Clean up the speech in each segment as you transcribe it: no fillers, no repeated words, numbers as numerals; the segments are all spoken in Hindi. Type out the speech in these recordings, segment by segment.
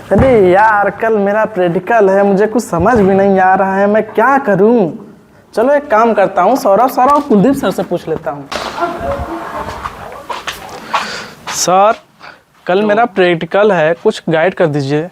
अरे यार, कल मेरा प्रैक्टिकल है, मुझे कुछ समझ भी नहीं आ रहा है, मैं क्या करूं। चलो एक काम करता हूं, सौरभ सर और कुलदीप सर से पूछ लेता हूं। सर, कल मेरा प्रैक्टिकल है, कुछ गाइड कर दीजिए।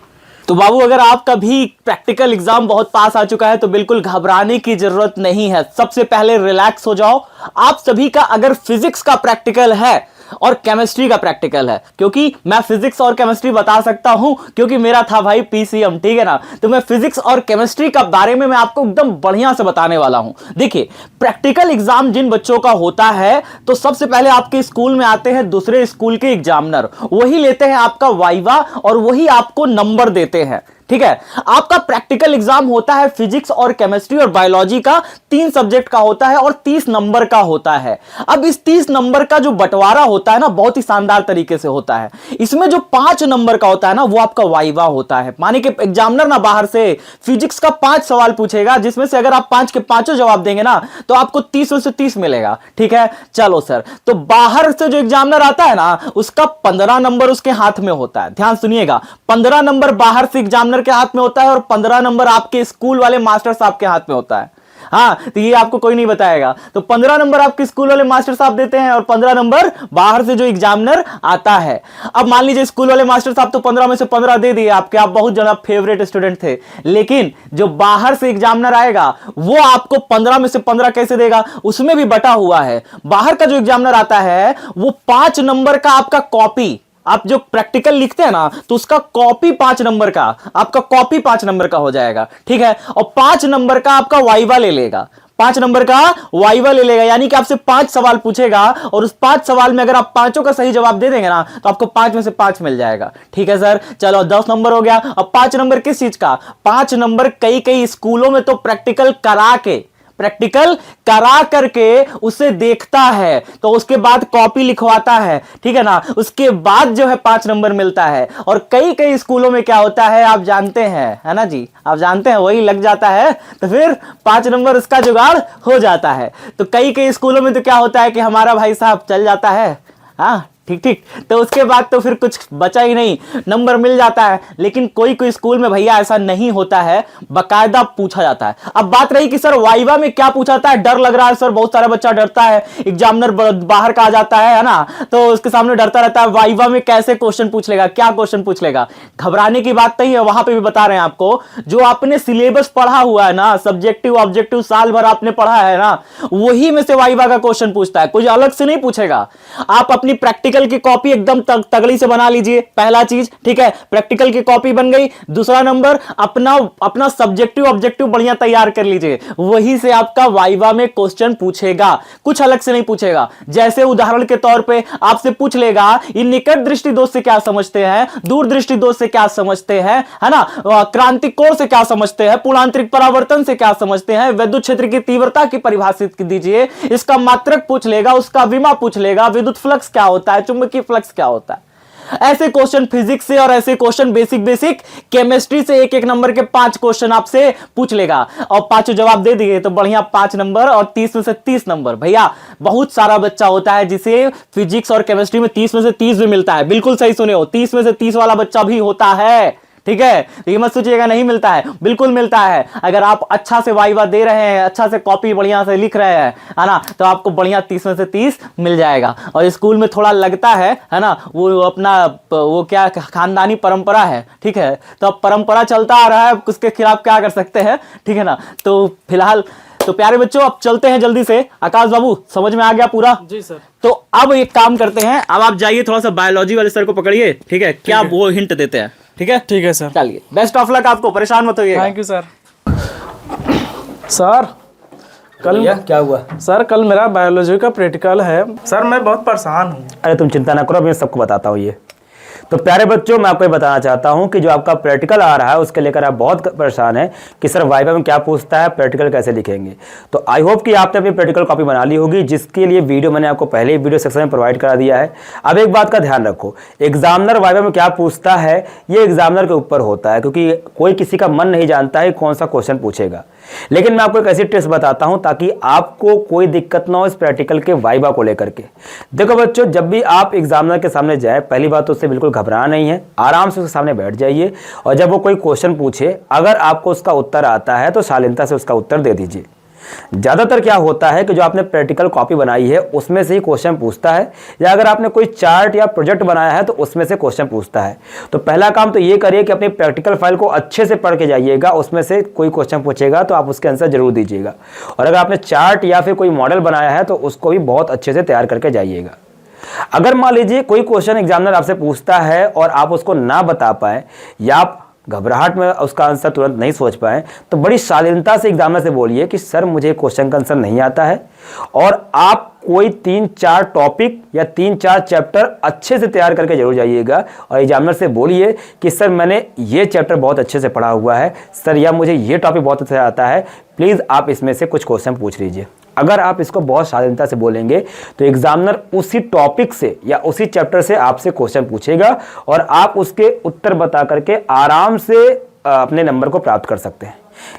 तो बाबू, अगर आपका भी प्रैक्टिकल एग्जाम बहुत पास आ चुका है तो बिल्कुल घबराने की जरूरत नहीं है। सबसे पहले रिलैक्स हो जाओ। आप सभी का अगर फिजिक्स का प्रैक्टिकल है और केमिस्ट्री का प्रैक्टिकल है, क्योंकि मैं फिजिक्स और केमिस्ट्री बता सकता हूं क्योंकि मेरा था भाई पीसीएम, ठीक है ना। तो मैं फिजिक्स और केमिस्ट्री का बारे में मैं आपको एकदम बढ़िया से बताने वाला हूं। देखिए, प्रैक्टिकल एग्जाम जिन बच्चों का होता है तो सबसे पहले आपके स्कूल में आते हैं दूसरे स्कूल के एग्जामिनर, वही लेते हैं आपका वाइवा और वही आपको नंबर देते हैं, ठीक है। आपका प्रैक्टिकल एग्जाम होता है फिजिक्स और केमिस्ट्री और बायोलॉजी का, 3 सब्जेक्ट का होता है और 30 नंबर का होता है। अब इस 30 नंबर का जो बंटवारा होता है ना, बहुत ही शानदार तरीके से होता है। इसमें जो 5 नंबर का होता है ना, वो आपका वाइवा होता है। माने कि एग्जामिनर ना बाहर से फिजिक्स का 5 सवाल पूछेगा, जिसमें से अगर आप 5 के 5 जवाब देंगे ना तो आपको 30 में से 30 मिलेगा, ठीक है। चलो सर, तो बाहर से जो एग्जामिनर आता है ना, उसका 15 नंबर उसके हाथ में होता है। ध्यान सुनिएगा, 15 नंबर बाहर से एग्जामिनर के हाथ में होता है और 15 नंबर आपके स्कूल वाले मास्टर साहब के हाथ में होता है। हाँ, तो ये आपको कोई नहीं बताएगा। तो 15 नंबर आपके स्कूल वाले मास्टर साहब देते हैं और 15 नंबर बाहर से जो एग्जामिनर आता है। अब मान लीजिए स्कूल वाले मास्टर साहब तो 15 में से 15 दे दिए आपके, आप बहुत ज्यादा फेवरेट स्टूडेंट थे, लेकिन जो बाहर से एग्जामिनर आएगा वो आपको 15 में से 15 कैसे देगा, उसमें भी बटा हुआ है। बाहर का जो एग्जामिनर आता है वो 5 नंबर का आपका कॉपी, आप जो प्रैक्टिकल लिखते हैं ना तो उसका कॉपी 5 नंबर का, आपका कॉपी 5 नंबर का हो जाएगा, ठीक है। और 5 नंबर का आपका वाइवा ले लेगा, 5 नंबर का वाइवा ले लेगा, यानी कि आपसे 5 सवाल पूछेगा और उस 5 सवाल में अगर आप पांचों का सही जवाब दे देंगे ना तो आपको 5 में से 5 मिल जाएगा, ठीक है सर। चलो 10 नंबर हो गया। अब 5 नंबर किस चीज का, 5 नंबर कई कई स्कूलों में तो प्रैक्टिकल करा करके उसे देखता है, तो उसके बाद कॉपी लिखवाता है, ठीक है ना। उसके बाद जो है 5 नंबर मिलता है। और कई कई स्कूलों में क्या होता है आप जानते हैं, है ना जी, आप जानते हैं, वही लग जाता है तो फिर 5 नंबर उसका जुगाड़ हो जाता है। तो कई कई स्कूलों में तो क्या होता है कि हमारा भाई साहब चल जाता है, हाँ ठीक, तो उसके बाद तो फिर कुछ बचा ही नहीं, नंबर मिल जाता है। लेकिन कोई कोई स्कूल में भैया ऐसा नहीं होता है, बकायदा पूछा जाता है। अब बात रही कि सर वाइवा में क्या पूछा जाता है, डर लग रहा है सर, बहुत सारा बच्चा डरता है, एग्जामिनर बाहर का आ जाता है ना, तो उसके सामने डरता रहता है वाइवा में कैसे क्वेश्चन पूछ लेगा, क्या क्वेश्चन पूछ लेगा। घबराने की बात नहीं है, वहां पर भी बता रहे हैं आपको, जो आपने सिलेबस पढ़ा हुआ है ना, सब्जेक्टिव ऑब्जेक्टिव साल भर आपने पढ़ा है ना, वही में से वाइवा का क्वेश्चन पूछता है, कुछ अलग से नहीं पूछेगा। आप अपनी प्रैक्टिकल की कॉपी एकदम तगड़ी से बना लीजिए, पहला चीज, ठीक है। प्रैक्टिकल की कॉपी बन गई। दूसरा नंबर, अपना सब्जेक्टिव ऑब्जेक्टिव बढ़िया तैयार कर लीजिए, वही से आपका वाइवा में क्वेश्चन पूछेगा, कुछ अलग से नहीं पूछेगा। जैसे उदाहरण के तौर पे आपसे पूछ लेगा इन निकट दृष्टि दोष से क्या समझते हैं, दूर दृष्टि दोष से क्या समझते हैं, है ना, क्रांतिक कोण से क्या समझते हैं, पूर्णांतरिक परावर्तन से क्या समझते हैं, विद्युत क्षेत्र की तीव्रता की परिभाषित दीजिए, इसका मात्रक पूछ लेगा, उसका विमा पूछ लेगा, विद्युत फ्लक्स क्या होता है, चुंबकीय फ्लक्स क्या होता है। ऐसे क्वेश्चन फिजिक्स से और ऐसे क्वेश्चन बेसिक केमिस्ट्री से एक नंबर के 5 क्वेश्चन आपसे पूछ लेगा और 5 जवाब दे दिए तो बढ़िया 5 नंबर और 30 में से 30 नंबर। भैया बहुत सारा बच्चा होता है जिसे फिजिक्स और केमिस्ट्री में 30 में से 30 भी मिलता है, बिल्कुल सही सुने हो, 30 में से 30 वाला बच्चा भी होता है, ठीक है। तो ये मत सोचिएगा नहीं मिलता है, बिल्कुल मिलता है। अगर आप अच्छा से वाइवा दे रहे हैं, अच्छा से कॉपी बढ़िया से लिख रहे हैं, है ना, तो आपको बढ़िया 30 में से 30 मिल जाएगा। और स्कूल में थोड़ा लगता है ना, वो अपना वो क्या खानदानी परंपरा है, ठीक है। तो अब परंपरा चलता आ रहा है, उसके खिलाफ क्या कर सकते हैं, ठीक है ना। तो फिलहाल तो प्यारे बच्चों अब चलते हैं जल्दी से। आकाश बाबू समझ में आ गया पूरा? जी सर। तो अब एक काम करते हैं, अब आप जाइए थोड़ा सा बायोलॉजी वाले सर को पकड़िए, ठीक है, क्या वो हिंट देते हैं, ठीक है। ठीक है सर, चलिए, बेस्ट ऑफ लक आपको, परेशान मत होइए। Thank you sir. सर कल क्या हुआ? सर कल मेरा बायोलॉजी का प्रैक्टिकल है सर, मैं बहुत परेशान हूँ। अरे तुम चिंता ना करो, मैं सबको बताता हूँ। ये तो प्यारे बच्चों, मैं आपको ये बताना चाहता हूँ कि जो आपका प्रैक्टिकल आ रहा है उसके लेकर आप बहुत परेशान हैं कि सर वाइवा में क्या पूछता है, प्रैक्टिकल कैसे लिखेंगे। तो आई होप कि आपने अपनी प्रैक्टिकल कॉपी बना ली होगी, जिसके लिए वीडियो मैंने आपको पहले ही वीडियो सेक्शन में प्रोवाइड करा दिया है। अब एक बात का ध्यान रखो, एग्जामिनर वाइवा में क्या पूछता है ये एग्जामिनर के ऊपर होता है, क्योंकि कोई किसी का मन नहीं जानता है कौन सा क्वेश्चन पूछेगा। लेकिन मैं आपको एक ऐसी टिप्स बताता हूं ताकि आपको कोई दिक्कत ना हो इस प्रैक्टिकल के वाइवा को लेकर के। देखो बच्चों, जब भी आप एग्जामिनर के सामने जाए, पहली बात तो उससे बिल्कुल घबराना नहीं है, आराम से उसके सामने बैठ जाइए और जब वो कोई क्वेश्चन पूछे अगर आपको उसका उत्तर आता है तो शालीनता से उसका उत्तर दे दीजिए। ज़्यादातर क्या होता है कि जो आपने प्रैक्टिकल कॉपी बनाई है उसमें से ही क्वेश्चन पूछता है, या अगर आपने कोई चार्ट या प्रोजेक्ट बनाया है तो उसमें से क्वेश्चन पूछता है। तो पहला काम तो ये करिए कि अपनी प्रैक्टिकल फाइल को अच्छे से पढ़ के जाइएगा, उसमें से कोई क्वेश्चन पूछेगा तो आप उसके आंसर जरूर दीजिएगा। और अगर आपने चार्ट या फिर कोई मॉडल बनाया है तो उसको भी बहुत अच्छे से तैयार करके जाइएगा। अगर मान लीजिए कोई क्वेश्चन एग्जामिनर आपसे पूछता है और आप उसको ना बता पाए या आप घबराहट में उसका आंसर तुरंत नहीं सोच पाए, तो बड़ी शालीनता से एग्जामिनर से बोलिए कि सर मुझे क्वेश्चन का आंसर नहीं आता है, और आप कोई 3-4 टॉपिक या 3-4 चैप्टर अच्छे से तैयार करके जरूर जाइएगा और एग्जामिनर से बोलिए कि सर मैंने ये चैप्टर बहुत अच्छे से पढ़ा हुआ है सर, या मुझे ये टॉपिक बहुत अच्छे से आता है, प्लीज़ आप इसमें से कुछ क्वेश्चन पूछ लीजिए। अगर आप इसको बहुत शालीनता से बोलेंगे तो एग्जामिनर उसी टॉपिक से या उसी चैप्टर से आपसे क्वेश्चन पूछेगा और आप उसके उत्तर बता करके आराम से अपने नंबर को प्राप्त कर सकते हैं।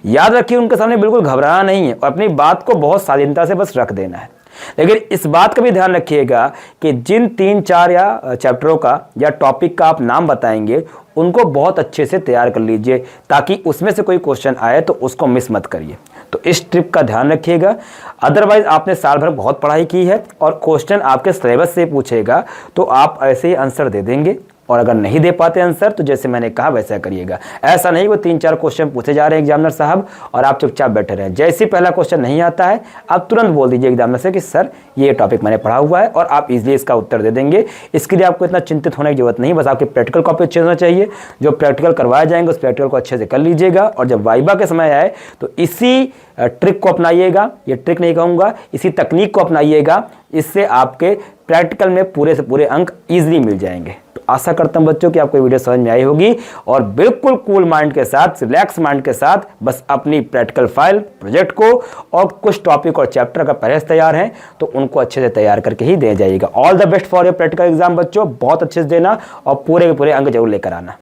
याद रखिए उनके सामने बिल्कुल घबराना नहीं है और अपनी बात को बहुत शालीनता से बस रख देना है। लेकिन इस बात का भी ध्यान रखिएगा कि जिन 3-4 या चैप्टरों का या टॉपिक का आप नाम बताएंगे उनको बहुत अच्छे से तैयार कर लीजिए ताकि उसमें से कोई क्वेश्चन आए तो उसको मिस मत करिए। तो इस ट्रिप का ध्यान रखिएगा। अदरवाइज आपने साल भर बहुत पढ़ाई की है और क्वेश्चन आपके सिलेबस से पूछेगा तो आप ऐसे ही आंसर दे देंगे, और अगर नहीं दे पाते आंसर तो जैसे मैंने कहा वैसा करिएगा। ऐसा नहीं वो 3-4 क्वेश्चन पूछे जा रहे हैं एग्जामिनर साहब और आप चुपचाप बैठे रहें। जैसे ही पहला क्वेश्चन नहीं आता है आप तुरंत बोल दीजिए एग्जामिनर से कि सर ये टॉपिक मैंने पढ़ा हुआ है, और आप इजीली इसका उत्तर दे देंगे। इसके लिए आपको इतना चिंतित होने की जरूरत नहीं, बस आपकी प्रैक्टिकल कॉपी अच्छी होना चाहिए। जो प्रैक्टिकल करवाए जाएंगे उस प्रैक्टिकल को अच्छे से कर लीजिएगा, और जब वाइवा के समय आए तो इसी ट्रिक को अपनाइएगा, ये ट्रिक नहीं कहूँगा, इसी तकनीक को अपनाइएगा। इससे आपके प्रैक्टिकल में पूरे से पूरे अंक ईजिली मिल जाएंगे। तो आशा करता हूं बच्चों कि आपको वीडियो समझ में आई होगी और बिल्कुल कूल माइंड के साथ, रिलैक्स माइंड के साथ बस अपनी प्रैक्टिकल फाइल, प्रोजेक्ट को और कुछ टॉपिक और चैप्टर का पहले से तैयार हैं तो उनको अच्छे से तैयार करके ही दे जाइएगा। All the best for your practical exam बच्चों, बहुत अच्छे से देना और पूरे के पूरे अंक जरूर लेकर आना।